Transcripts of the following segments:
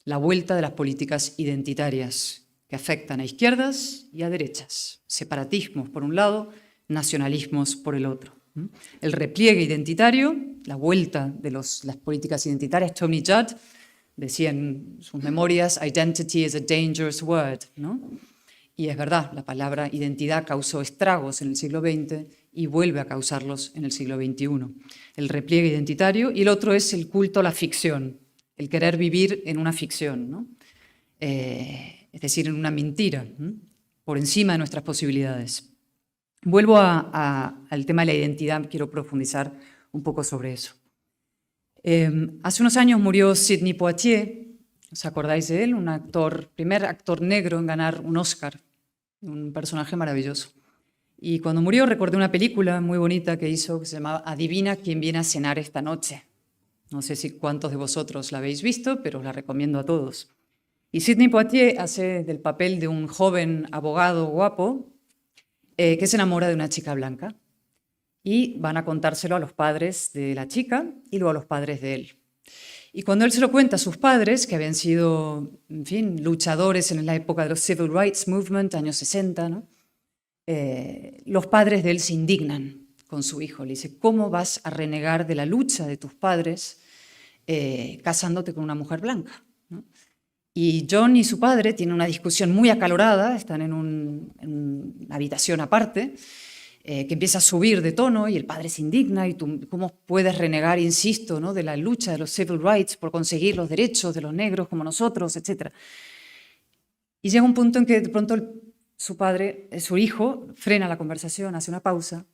la vuelta de las políticas identitarias que afectan a izquierdas y a derechas, separatismos por un lado, nacionalismos por el otro. El repliegue identitario, la vuelta de las políticas identitarias. Tony Judd decía en sus memorias, "Identity is a dangerous word", ¿no? Y es verdad, la palabra identidad causó estragos en el siglo XX y vuelve a causarlos en el siglo XXI. El repliegue identitario, y el otro es el culto a la ficción, el querer vivir en una ficción, ¿no? Es decir, en una mentira, ¿no? Por encima de nuestras posibilidades. Vuelvo al tema de la identidad, quiero profundizar un poco sobre eso. Hace unos años murió Sidney Poitier, ¿os acordáis de él? Un actor, primer actor negro en ganar un Oscar, un personaje maravilloso. Y cuando murió recordé una película muy bonita que hizo que se llamaba Adivina quién viene a cenar esta noche. No sé si cuántos de vosotros la habéis visto, pero os la recomiendo a todos. Y Sidney Poitier hace del papel de un joven abogado guapo que se enamora de una chica blanca. Y van a contárselo a los padres de la chica y luego a los padres de él. Y cuando él se lo cuenta a sus padres, que habían sido, en fin, luchadores en la época de los Civil Rights Movement, años 60, ¿no? Los padres de él se indignan con su hijo. Le dice, ¿cómo vas a renegar de la lucha de tus padres casándote con una mujer blanca? ¿No? Y John y su padre tienen una discusión muy acalorada, están en una habitación aparte, que empieza a subir de tono y el padre se indigna y tú, ¿cómo puedes renegar, insisto, ¿no? de la lucha de los civil rights por conseguir los derechos de los negros como nosotros, etc. Y llega un punto en que de pronto su hijo frena la conversación, hace una pausa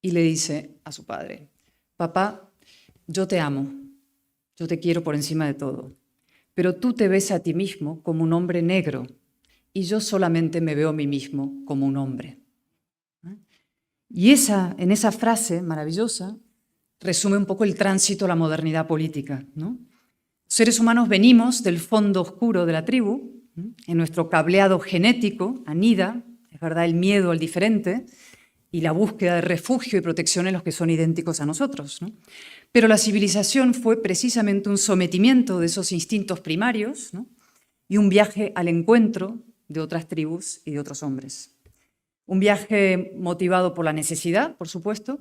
y le dice a su padre, papá, yo te amo, yo te quiero por encima de todo, pero tú te ves a ti mismo como un hombre negro y yo solamente me veo a mí mismo como un hombre. Y en esa frase maravillosa resume un poco el tránsito a la modernidad política, ¿no? Seres humanos venimos del fondo oscuro de la tribu, ¿no? En nuestro cableado genético anida, es verdad, el miedo al diferente y la búsqueda de refugio y protección en los que son idénticos a nosotros, ¿no? Pero la civilización fue precisamente un sometimiento de esos instintos primarios, ¿no? Y un viaje al encuentro de otras tribus y de otros hombres. Un viaje motivado por la necesidad, por supuesto,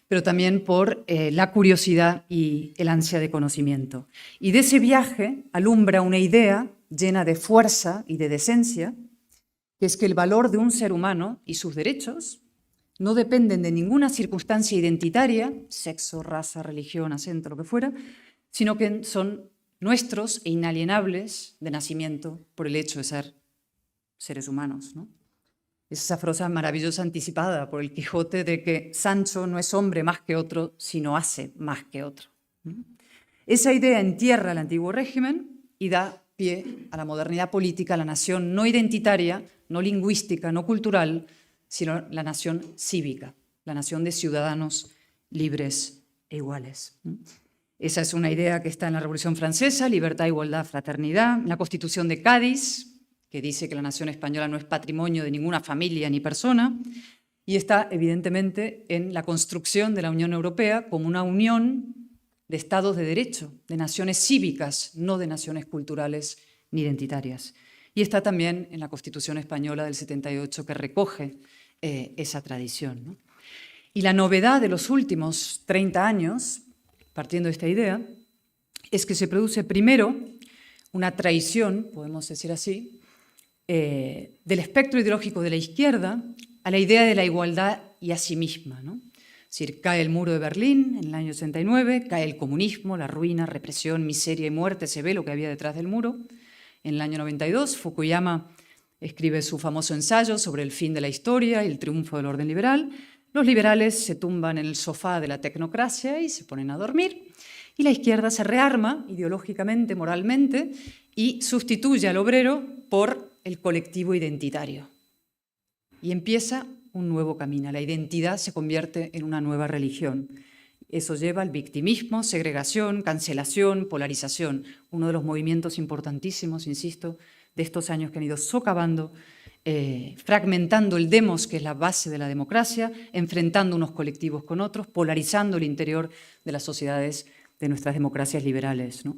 pero también por la curiosidad y el ansia de conocimiento. Y de ese viaje alumbra una idea llena de fuerza y de decencia, que es que el valor de un ser humano y sus derechos no dependen de ninguna circunstancia identitaria, sexo, raza, religión, acento, lo que fuera, sino que son nuestros e inalienables de nacimiento por el hecho de ser seres humanos, ¿no? Esa frase maravillosa anticipada por el Quijote de que Sancho no es hombre más que otro, sino hace más que otro. Esa idea entierra el antiguo régimen y da pie a la modernidad política, a la nación no identitaria, no lingüística, no cultural, sino la nación cívica, la nación de ciudadanos libres e iguales. Esa es una idea que está en la Revolución Francesa, libertad, igualdad, fraternidad, en la Constitución de Cádiz, que dice que la nación española no es patrimonio de ninguna familia ni persona, y está evidentemente en la construcción de la Unión Europea como una unión de estados de derecho, de naciones cívicas, no de naciones culturales ni identitarias. Y está también en la Constitución española del 78 que recoge esa tradición, ¿no? Y la novedad de los últimos 30 años, partiendo de esta idea, es que se produce primero una traición, podemos decir así, del espectro ideológico de la izquierda a la idea de la igualdad y a sí misma, ¿no? Es decir, cae el muro de Berlín en el año 89, cae el comunismo, la ruina, represión, miseria y muerte, se ve lo que había detrás del muro. En el año 92, Fukuyama escribe su famoso ensayo sobre el fin de la historia y el triunfo del orden liberal. Los liberales se tumban en el sofá de la tecnocracia y se ponen a dormir. Y la izquierda se rearma ideológicamente, moralmente, y sustituye al obrero por el colectivo identitario. Y empieza un nuevo camino. La identidad se convierte en una nueva religión. Eso lleva al victimismo, segregación, cancelación, polarización. Uno de los movimientos importantísimos, insisto, de estos años que han ido socavando, fragmentando el demos, que es la base de la democracia, enfrentando unos colectivos con otros, polarizando el interior de las sociedades de nuestras democracias liberales, ¿no?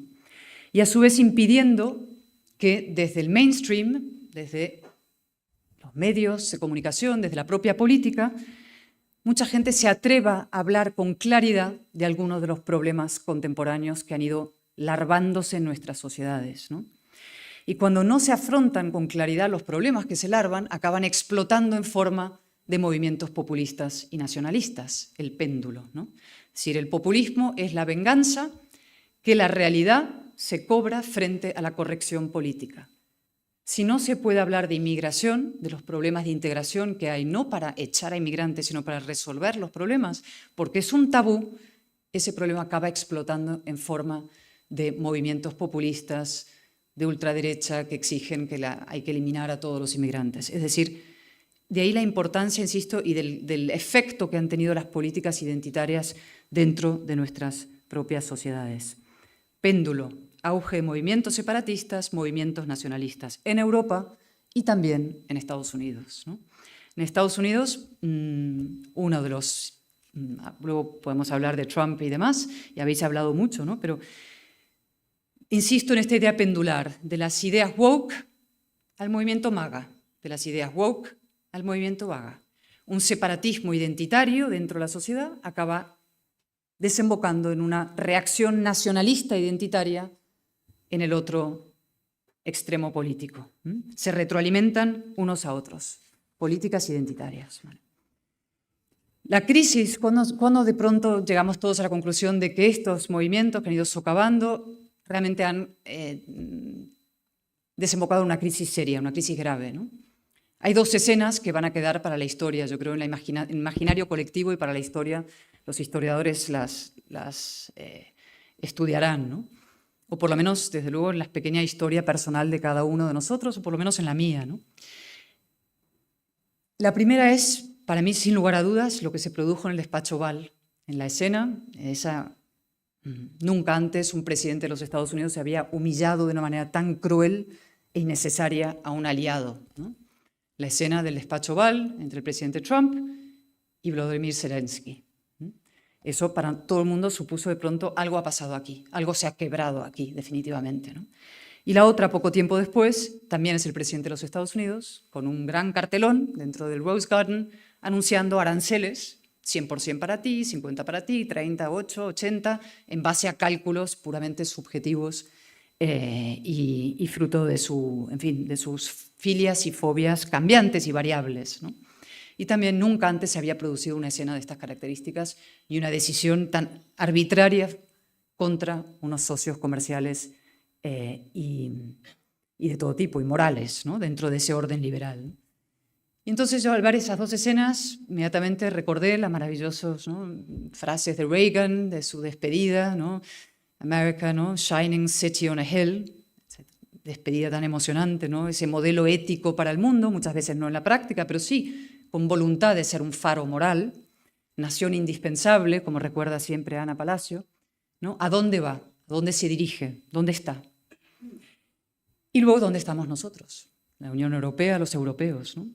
Y a su vez impidiendo que desde el mainstream, desde los medios de comunicación, desde la propia política, mucha gente se atreva a hablar con claridad de algunos de los problemas contemporáneos que han ido larvándose en nuestras sociedades, ¿no? Y cuando no se afrontan con claridad los problemas que se larvan, acaban explotando en forma de movimientos populistas y nacionalistas, el péndulo, ¿no? Es decir, el populismo es la venganza que la realidad se cobra frente a la corrección política. Si no se puede hablar de inmigración, de los problemas de integración que hay, no para echar a inmigrantes, sino para resolver los problemas, porque es un tabú, ese problema acaba explotando en forma de movimientos populistas, de ultraderecha, que exigen que hay que eliminar a todos los inmigrantes. Es decir, de ahí la importancia, insisto, y del efecto que han tenido las políticas identitarias dentro de nuestras propias sociedades. Péndulo, auge de movimientos separatistas, movimientos nacionalistas en Europa y también en Estados Unidos, ¿no? En Estados Unidos, uno de los... luego podemos hablar de Trump y demás, y habéis hablado mucho, ¿no? Pero insisto en esta idea pendular, de las ideas woke al movimiento MAGA, de las ideas woke al movimiento MAGA. Un separatismo identitario dentro de la sociedad acaba desembocando en una reacción nacionalista identitaria en el otro extremo político. Se retroalimentan unos a otros, políticas identitarias. La crisis, cuando de pronto llegamos todos a la conclusión de que estos movimientos que han ido socavando realmente han desembocado en una crisis seria, una crisis grave, ¿no? Hay dos escenas que van a quedar para la historia, yo creo, en el imaginario colectivo y para la historia. Los historiadores las estudiarán, ¿no? O por lo menos, desde luego, en la pequeña historia personal de cada uno de nosotros, o por lo menos en la mía, ¿no? La primera es, para mí, sin lugar a dudas, lo que se produjo en el despacho Oval, en la escena, nunca antes un presidente de los Estados Unidos se había humillado de una manera tan cruel e innecesaria a un aliado, ¿no? La escena del despacho Oval entre el presidente Trump y Volodymyr Zelensky. Eso para todo el mundo supuso de pronto algo ha pasado aquí, algo se ha quebrado aquí definitivamente, ¿no? Y la otra, poco tiempo después, también es el presidente de los Estados Unidos, con un gran cartelón dentro del Rose Garden, anunciando aranceles, 100% para ti, 50% para ti, 30, 8, 80, en base a cálculos puramente subjetivos y fruto de, de sus filias y fobias cambiantes y variables, ¿no? Y también nunca antes se había producido una escena de estas características y una decisión tan arbitraria contra unos socios comerciales y de todo tipo, y morales, ¿no? Dentro de ese orden liberal. Y entonces yo al ver esas dos escenas inmediatamente recordé las maravillosas, ¿no?, frases de Reagan, de su despedida, ¿no? America, ¿no? Shining City on a Hill, despedida tan emocionante, ¿no? Ese modelo ético para el mundo, muchas veces no en la práctica, pero sí con voluntad de ser un faro moral, nación indispensable, como recuerda siempre Ana Palacio, ¿no? ¿A dónde va? ¿A dónde se dirige? ¿Dónde está? Y luego, ¿dónde estamos nosotros? La Unión Europea, los europeos, ¿no?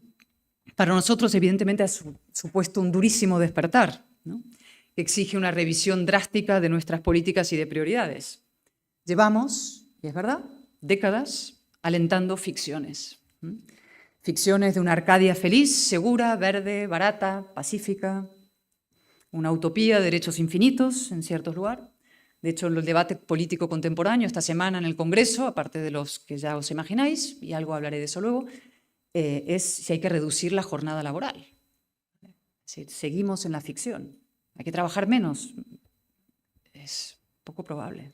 Para nosotros, evidentemente, ha supuesto un durísimo despertar, ¿no?, que exige una revisión drástica de nuestras políticas y de prioridades. Llevamos, y es verdad, décadas alentando ficciones. Ficciones de una Arcadia feliz, segura, verde, barata, pacífica, una utopía de derechos infinitos en ciertos lugares. De hecho, en el debate político contemporáneo, esta semana en el Congreso, aparte de los que ya os imagináis, y algo hablaré de eso luego, es si hay que reducir la jornada laboral. Es decir, seguimos en la ficción. ¿Hay que trabajar menos? Es poco probable.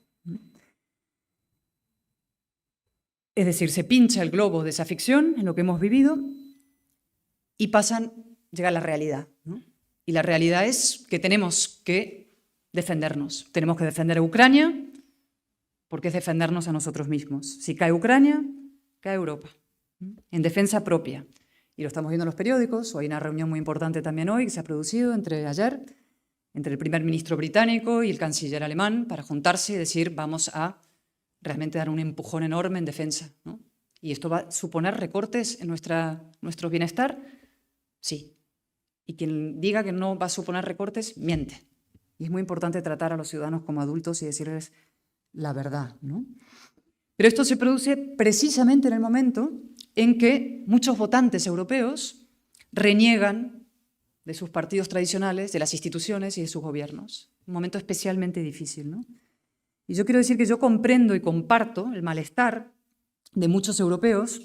Es decir, se pincha el globo de esa ficción en lo que hemos vivido y llega la realidad, ¿no? Y la realidad es que tenemos que defendernos. Tenemos que defender a Ucrania porque es defendernos a nosotros mismos. Si cae Ucrania, cae Europa. En defensa propia. Y lo estamos viendo en los periódicos. Hay una reunión muy importante también hoy que se ha producido ayer entre el primer ministro británico y el canciller alemán para juntarse y decir vamos a realmente dar un empujón enorme en defensa, ¿no? ¿Y esto va a suponer recortes en nuestro bienestar? Sí. Y quien diga que no va a suponer recortes, miente. Y es muy importante tratar a los ciudadanos como adultos y decirles la verdad, ¿no? Pero esto se produce precisamente en el momento en que muchos votantes europeos reniegan de sus partidos tradicionales, de las instituciones y de sus gobiernos. Un momento especialmente difícil, ¿no? Y yo quiero decir que yo comprendo y comparto el malestar de muchos europeos.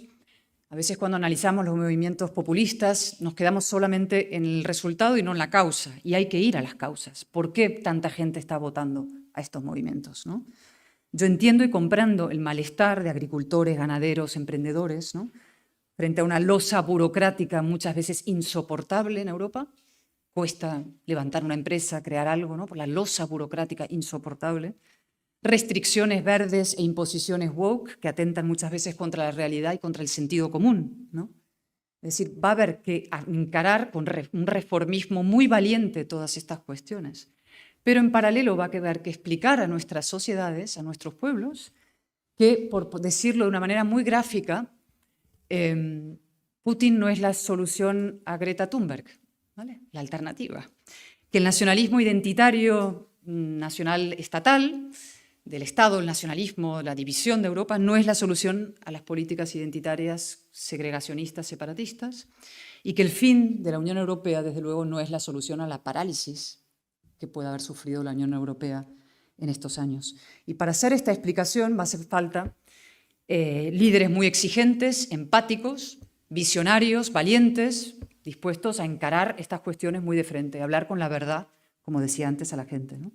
A veces cuando analizamos los movimientos populistas nos quedamos solamente en el resultado y no en la causa, y hay que ir a las causas. ¿Por qué tanta gente está votando a estos movimientos, ¿no? Yo entiendo y comprendo el malestar de agricultores, ganaderos, emprendedores, ¿no? Frente a una losa burocrática muchas veces insoportable en Europa. Cuesta levantar una empresa, crear algo, ¿no? Por la losa burocrática insoportable. Restricciones verdes e imposiciones woke que atentan muchas veces contra la realidad y contra el sentido común, ¿no? Es decir, va a haber que encarar con un reformismo muy valiente todas estas cuestiones. Pero en paralelo va a haber que explicar a nuestras sociedades, a nuestros pueblos, que, por decirlo de una manera muy gráfica, Putin no es la solución a Greta Thunberg, ¿vale? La alternativa. Que el nacionalismo identitario nacional estatal, del Estado, el nacionalismo, la división de Europa, no es la solución a las políticas identitarias segregacionistas, separatistas, y que el fin de la Unión Europea, desde luego, no es la solución a la parálisis que puede haber sufrido la Unión Europea en estos años. Y para hacer esta explicación va a hacer falta líderes muy exigentes, empáticos, visionarios, valientes, dispuestos a encarar estas cuestiones muy de frente, a hablar con la verdad, como decía antes, a la gente, ¿no?